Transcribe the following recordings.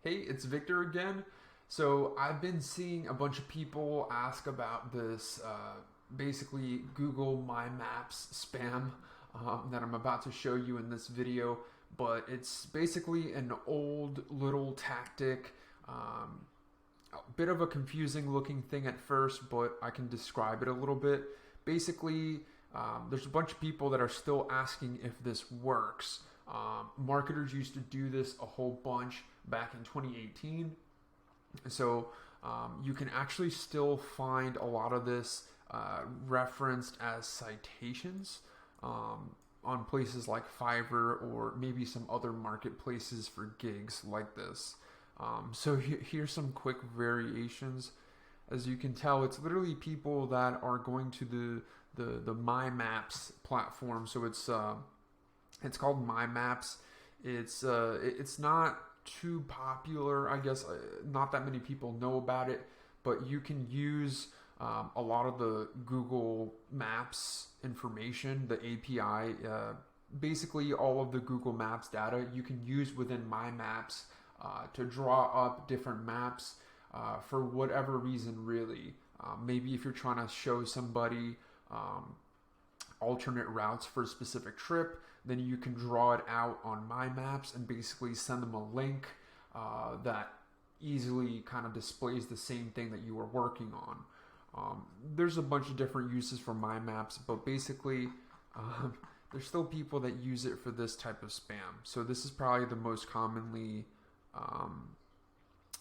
Hey, it's Victor again. So I've been seeing a bunch of people ask about this basically Google MyMaps spam that I'm about to show you in this video, but it's basically an old little tactic, a bit of a confusing looking thing at first, but I can describe it a little bit. Basically, there's a bunch of people that are still asking if this works. Marketers used to do this a whole bunch back in 2018. So you can actually still find a lot of this referenced as citations on places like Fiverr or maybe some other marketplaces for gigs like this. So here's some quick variations. As you can tell, it's literally people that are going to the MyMaps platform. So it's called MyMaps. It's not too popular, I guess. Not that many people know about it, but you can use a lot of the Google Maps information, the API. Basically, all of the Google Maps data you can use within MyMaps to draw up different maps for whatever reason, really. Maybe if you're trying to show somebody alternate routes for a specific trip, then you can draw it out on MyMaps and basically send them a link that easily kind of displays the same thing that you were working on. There's a bunch of different uses for MyMaps, but basically there's still people that use it for this type of spam. So this is probably the most commonly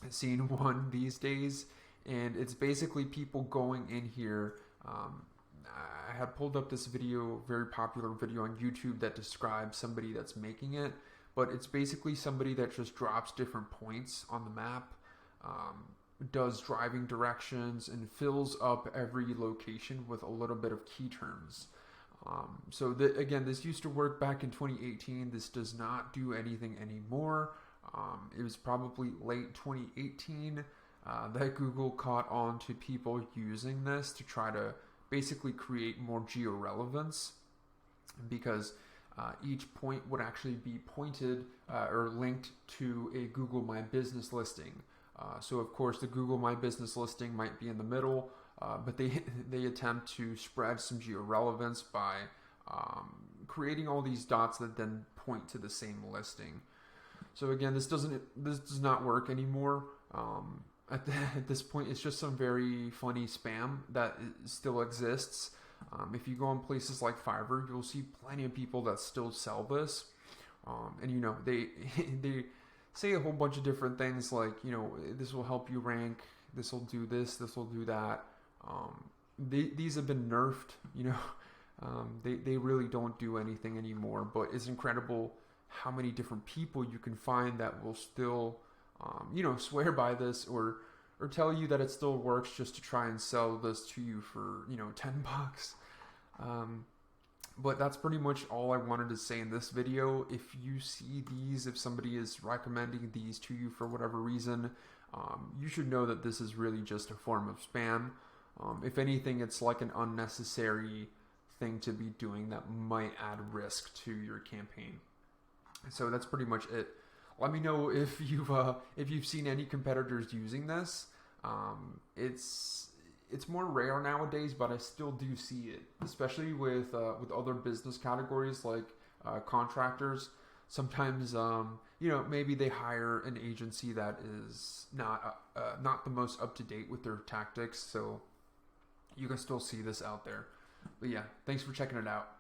seen one these days, and it's basically people going in here. I had pulled up this video, very popular video on YouTube that describes somebody that's making it, but it's basically somebody that just drops different points on the map, does driving directions, and fills up every location with a little bit of key terms. So again, this used to work back in 2018. This does not do anything anymore. It was probably late 2018 that Google caught on to people using this to try to basically create more geo-relevance, because each point would actually be pointed or linked to a Google My Business listing. So of course the Google My Business listing might be in the middle, but they attempt to spread some geo-relevance by creating all these dots that then point to the same listing. So again, this does not work anymore. At this point, it's just some very funny spam that still exists. If you go on places like Fiverr, you'll see plenty of people that still sell this. And they they say a whole bunch of different things like, this will help you rank, this will do this will do that. These have been nerfed. They really don't do anything anymore. But it's incredible how many different people you can find that will still swear by this or tell you that it still works just to try and sell this to you for, $10. But that's pretty much all I wanted to say in this video. If you see these, if somebody is recommending these to you for whatever reason, you should know that this is really just a form of spam. If anything, it's like an unnecessary thing to be doing that might add risk to your campaign. So that's pretty much it. Let me know if you've seen any competitors using this. It's more rare nowadays, but I still do see it, especially with other business categories like contractors. Sometimes maybe they hire an agency that is not the most up to date with their tactics, so you can still see this out there. But yeah, thanks for checking it out.